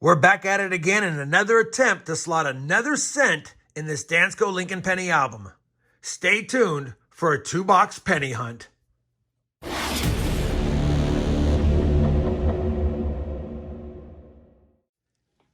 We're back at it again in another attempt to slot another cent in this Dansco Lincoln Penny album. Stay tuned for a 2-box penny hunt.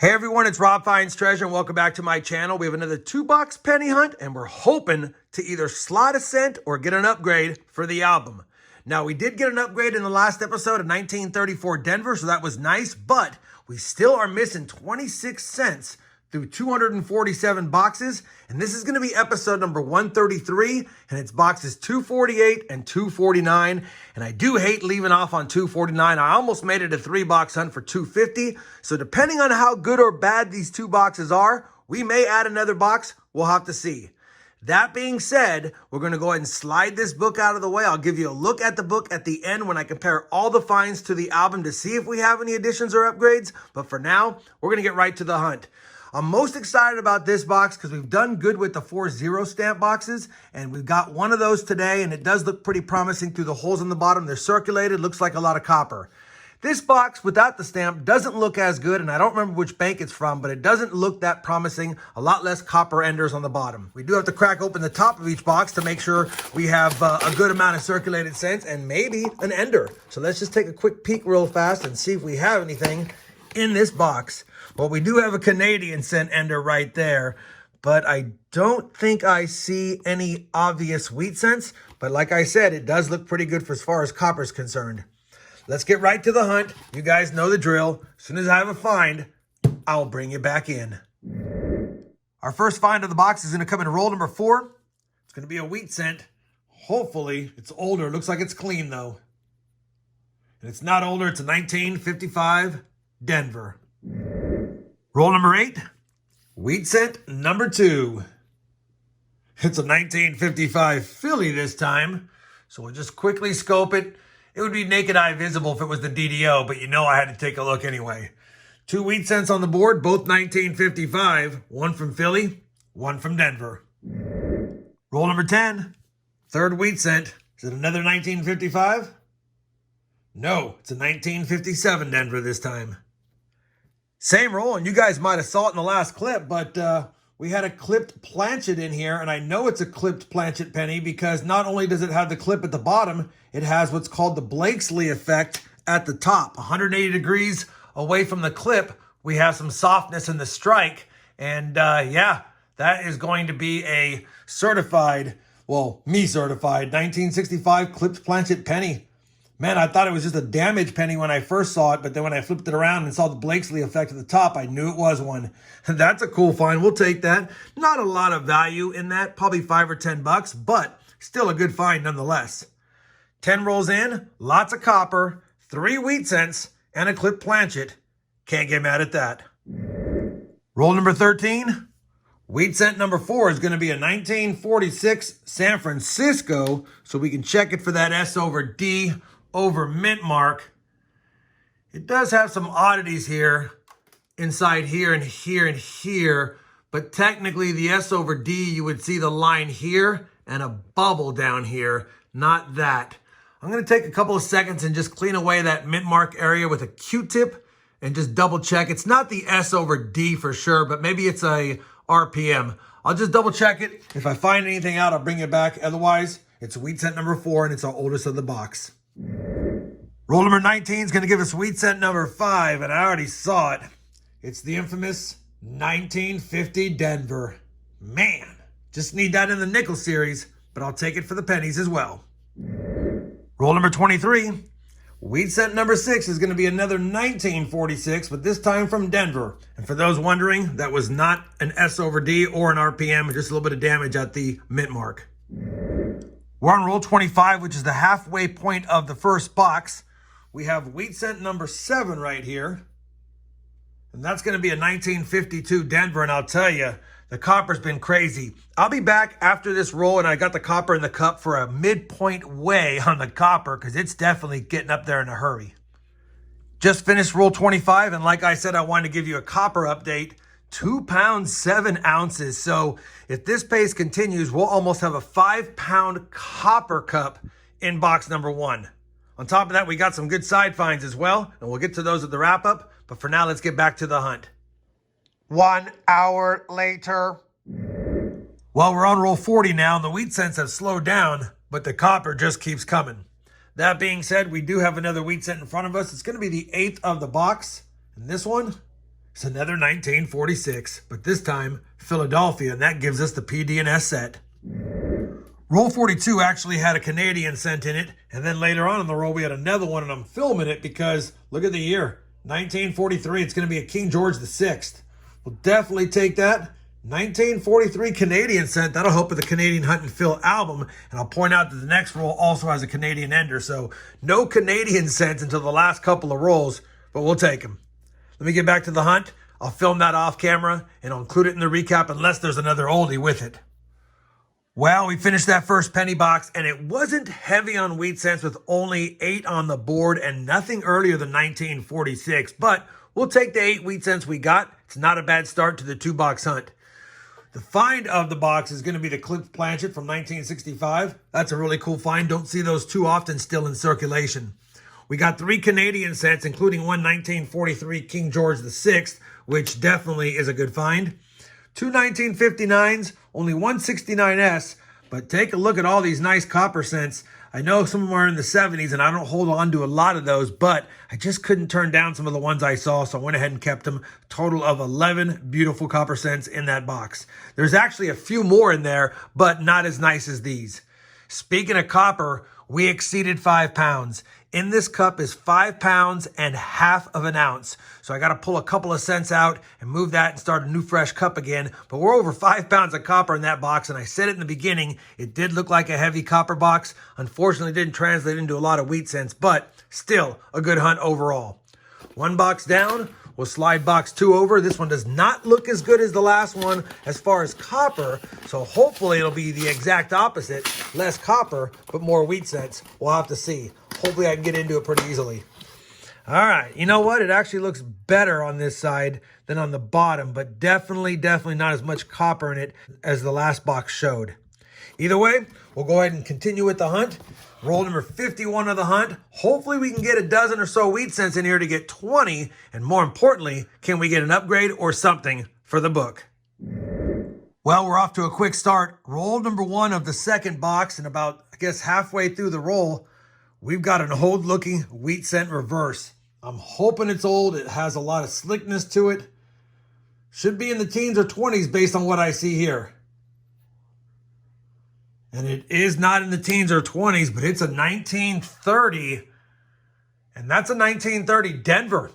Hey everyone, it's RobFindsTreasure and welcome back to my channel. We have another 2-box penny hunt and we're hoping to either slot a cent or get an upgrade for the album. Now, we did get an upgrade in the last episode of 1934 Denver, so that was nice, but we still are missing 26 cents through 247 boxes, and this is going to be episode number 133, and it's boxes 248 and 249, and I do hate leaving off on 249. I almost made it a 3-box hunt for 250, so depending on how good or bad these 2 boxes are, we may add another box. We'll have to see. That being said, we're going to go ahead and slide this book out of the way. I'll give you a look at the book at the end when I compare all the finds to the album to see if we have any additions or upgrades. But for now, we're going to get right to the hunt. I'm most excited about this box because we've done good with the 4-0 stamp boxes, and we've got one of those today, and it does look pretty promising through the holes in the bottom. They're circulated, looks like a lot of copper. This box without the stamp doesn't look as good, and I don't remember which bank it's from, but it doesn't look that promising. A lot less copper enders on the bottom. We do have to crack open the top of each box to make sure we have a good amount of circulated cents and maybe an ender. So let's just take a quick peek real fast and see if we have anything in this box. Well, we do have a Canadian cent ender right there, but I don't think I see any obvious wheat cents. But like I said, it does look pretty good for as far as copper is concerned. Let's get right to the hunt. You guys know the drill. As soon as I have a find, I'll bring you back in. Our first find of the box is going to come in roll number 4. It's going to be a wheat cent. Hopefully, it's older. It looks like it's clean, though. And it's not older. It's a 1955 Denver. Roll number 8. Wheat cent number 2. It's a 1955 Philly this time. So we'll just quickly scope it. It would be naked eye visible if it was the DDO, but you know I had to take a look anyway. 2 wheat cents on the board, both 1955. One from Philly, one from Denver. Roll number 10. Third wheat cent. Is it another 1955? No, it's a 1957 Denver this time. Same roll, and you guys might have saw it in the last clip, but we had a clipped planchet in here, and I know it's a clipped planchet penny because not only does it have the clip at the bottom, it has what's called the Blakesley effect at the top. 180 degrees away from the clip, we have some softness in the strike, and yeah, that is going to be a certified, well, me certified, 1965 clipped planchet penny. Man, I thought it was just a damaged penny when I first saw it, but then when I flipped it around and saw the Blakesley effect at the top, I knew it was one. That's a cool find. We'll take that. Not a lot of value in that, probably $5 or $10, but still a good find nonetheless. 10 rolls in, lots of copper, 3 wheat cents, and a clipped planchet. Can't get mad at that. Roll number 13. Wheat cent number 4 is going to be a 1946 San Francisco, so we can check it for that S over D over mint mark. It does have some oddities here, inside here and here and here, but technically the S over D, you would see the line here and a bubble down here, not that. I'm going to take a couple of seconds and just clean away that mint mark area with a Q-tip and just double check. It's not the S over D for sure, but maybe it's a RPM. I'll just double check it. If I find anything out, I'll bring it back. Otherwise, it's wheat cent number 4 and it's our oldest of the box. Roll number 19 is going to give us wheat cent number 5, and I already saw it. It's the infamous 1950 Denver. Man, just need that in the nickel series, but I'll take it for the pennies as well. Roll number 23. Wheat cent number 6 is going to be another 1946, but this time from Denver. And for those wondering, that was not an S over D or an RPM, just a little bit of damage at the mint mark. We're on roll 25, which is the halfway point of the first box. We have wheat cent number 7 right here. And that's going to be a 1952 Denver, and I'll tell you, the copper's been crazy. I'll be back after this roll, and I got the copper in the cup for a midpoint weigh on the copper because it's definitely getting up there in a hurry. Just finished roll 25, and like I said, I wanted to give you a copper update. 2 pounds, 7 ounces. So if this pace continues, we'll almost have a 5-pound copper cup in box number 1. On top of that, we got some good side finds as well, and we'll get to those at the wrap-up. But for now, let's get back to the hunt. 1 hour later. Well, we're on roll 40 now, and the wheat cents have slowed down, but the copper just keeps coming. That being said, we do have another wheat cent in front of us. It's going to be the 8th of the box. And this one is another 1946, but this time Philadelphia, and that gives us the PD&S set. Roll 42 actually had a Canadian cent in it, and then later on in the roll we had another one, and I'm filming it because look at the year, 1943. It's going to be a King George VI. We'll definitely take that. 1943 Canadian cent. That'll help with the Canadian Hunt and Fill album. And I'll point out that the next roll also has a Canadian ender. So no Canadian cents until the last couple of rolls, but we'll take them. Let me get back to the hunt. I'll film that off camera and I'll include it in the recap unless there's another oldie with it. Well, we finished that first penny box and it wasn't heavy on wheat cents with only 8 on the board and nothing earlier than 1946. But we'll take the 8 wheat cents we got. It's not a bad start to the 2-box hunt. The find of the box is going to be the Cliff Planchet from 1965. That's a really cool find. Don't see those too often still in circulation. We got 3 Canadian cents, including one 1943 King George VI, which definitely is a good find. 2 1959s, only 1 69S, but take a look at all these nice copper cents. I know some of them are in the 70s, and I don't hold on to a lot of those, but I just couldn't turn down some of the ones I saw, so I went ahead and kept them. Total of 11 beautiful copper cents in that box. There's actually a few more in there, but not as nice as these. Speaking of copper, we exceeded 5 pounds. In this cup is 5 pounds and ½ of an ounce. So I got to pull a couple of cents out and move that and start a new fresh cup again. But we're over 5 pounds of copper in that box. And I said it in the beginning, it did look like a heavy copper box. Unfortunately, it didn't translate into a lot of wheat cents, but still a good hunt overall. 1 box down. We'll slide box 2 over. This one does not look as good as the last one as far as copper. So hopefully it'll be the exact opposite. Less copper, but more wheat cents. We'll have to see. Hopefully I can get into it pretty easily. All right. You know what? It actually looks better on this side than on the bottom, but definitely not as much copper in it as the last box showed. Either way, we'll go ahead and continue with the hunt. Roll number 51 of the hunt. Hopefully we can get a dozen or so wheat cents in here to get 20. And more importantly, can we get an upgrade or something for the book? Well, we're off to a quick start. Roll number 1 of the second box, and about, I guess, halfway through the roll, we've got an old-looking wheat cent reverse. I'm hoping it's old. It has a lot of slickness to it. Should be in the teens or 20s based on what I see here. And it is not in the teens or 20s, but it's a 1930. And that's a 1930 Denver.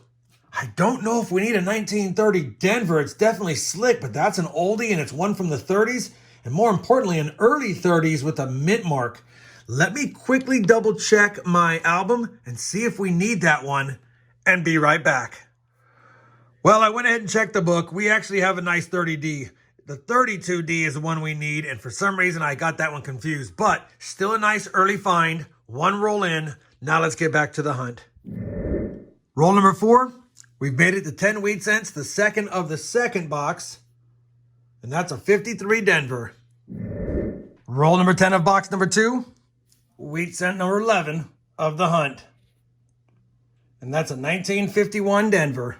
I don't know if we need a 1930 Denver. It's definitely slick, but that's an oldie, and it's one from the 30s. And more importantly, an early 30s with a mint mark. Let me quickly double check my album and see if we need that one, and be right back. Well, I went ahead and checked the book. We actually have a nice 30D. The 32D is the one we need, and for some reason I got that one confused, but still a nice early find. 1 roll in. Now let's get back to the hunt. Roll number 4. We've made it to 10 wheat cents, the second of the second box, and that's a 53 Denver. Roll number 10 of box number 2. Wheat cent number 11 of the hunt, and that's a 1951 Denver.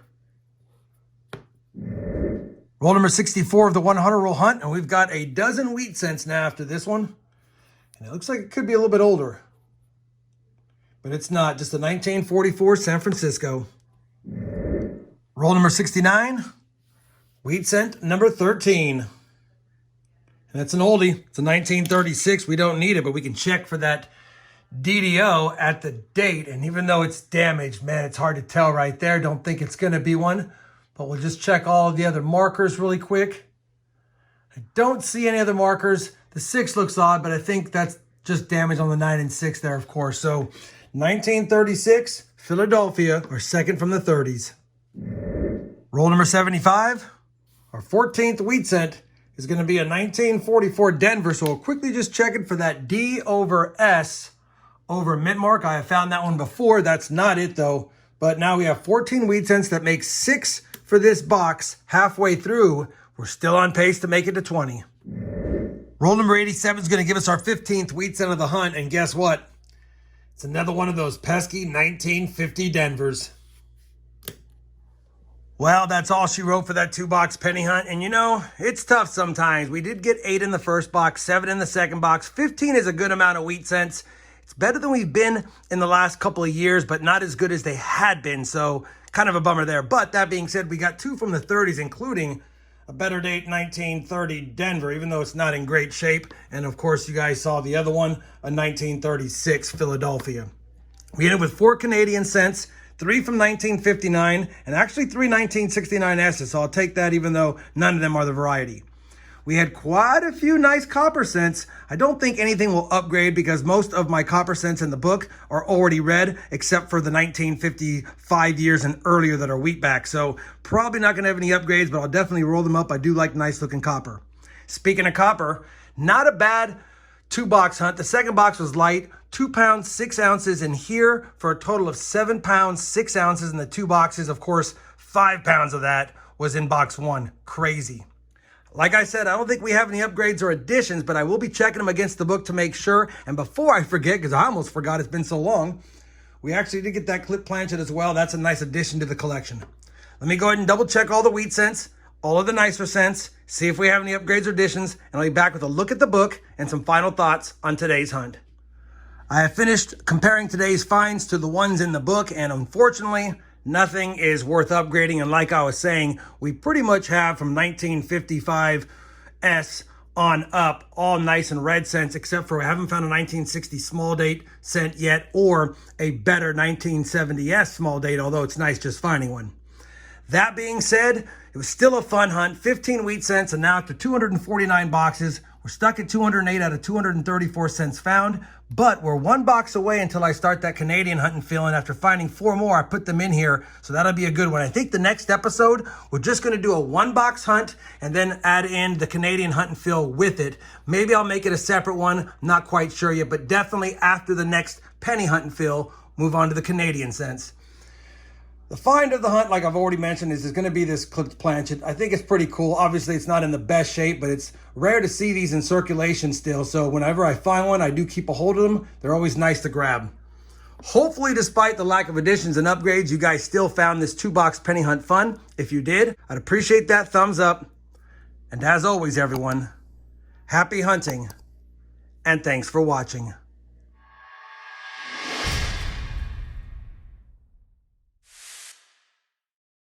Roll number 64 of the 100 roll hunt, and we've got a dozen wheat cents now after this one. And it looks like it could be a little bit older, but it's not. Just a 1944 San Francisco. Roll number 69, wheat cent number 13. And it's an oldie. It's a 1936. We don't need it, but we can check for that DDO at the date. And even though it's damaged, man, it's hard to tell right there. Don't think it's going to be one. But we'll just check all of the other markers really quick. I don't see any other markers. The 6 looks odd, but I think that's just damage on the 9 and 6 there, of course. So 1936, Philadelphia, our second from the 30s. Roll number 75, our 14th wheat cent is going to be a 1944 Denver. So we'll quickly just check it for that D over S over mint mark. I have found that one before. That's not it though. But now we have 14 wheat cents. That makes 6 for this box halfway through. We're still on pace to make it to 20. Roll number 87 is going to give us our 15th wheat cent of the hunt. And guess what? It's another one of those pesky 1950 Denvers. Well, that's all she wrote for that 2-box penny hunt. And you know, it's tough sometimes. We did get 8 in the first box, 7 in the second box. 15 is a good amount of wheat cents. It's better than we've been in the last couple of years, but not as good as they had been. So kind of a bummer there. But that being said, we got 2 from the 30s, including a better date 1930 Denver, even though it's not in great shape. And of course, you guys saw the other one, a 1936 Philadelphia. We ended with 4 Canadian cents, 3 from 1959, and actually 3 1969 S's, so I'll take that even though none of them are the variety. We had quite a few nice copper cents. I don't think anything will upgrade because most of my copper cents in the book are already red, except for the 1955 years and earlier that are wheatback. So probably not gonna have any upgrades, but I'll definitely roll them up. I do like nice looking copper. Speaking of copper, not a bad 2-box hunt. The second box was light, 2 pounds, 6 ounces in here for a total of 7 pounds, 6 ounces in the 2 boxes. Of course, 5 pounds of that was in box 1. Crazy. Like I said, I don't think we have any upgrades or additions, but I will be checking them against the book to make sure. And before I forget, because I almost forgot, it's been so long, we actually did get that clip planchet as well. That's a nice addition to the collection. Let me go ahead and double check all the wheat cents, all of the nicer cents, see if we have any upgrades or additions, and I'll be back with a look at the book and some final thoughts on today's hunt. I have finished comparing today's finds to the ones in the book, and unfortunately, nothing is worth upgrading. And like I was saying, we pretty much have from 1955 S on up, all nice and red cents, except for we haven't found a 1960 small date cent yet, or a better 1970 S small date, although it's nice just finding one. That being said, it was still a fun hunt, 15 wheat cents, and now after 249 boxes, we're stuck at 208 out of 234 cents found, but we're 1 box away until I start that Canadian hunting feeling. After finding 4 more, I put them in here, so that'll be a good one. I think the next episode, we're just gonna do a 1-box hunt and then add in the Canadian hunt and feel with it. Maybe I'll make it a separate one, not quite sure yet, but definitely after the next penny hunt and feel, move on to the Canadian cents. The find of the hunt, like I've already mentioned, is going to be this clipped planchet. I think it's pretty cool. Obviously, it's not in the best shape, but it's rare to see these in circulation still. So whenever I find one, I do keep a hold of them. They're always nice to grab. Hopefully, despite the lack of additions and upgrades, you guys still found this 2-box penny hunt fun. If you did, I'd appreciate that thumbs up. And as always, everyone, happy hunting, and thanks for watching.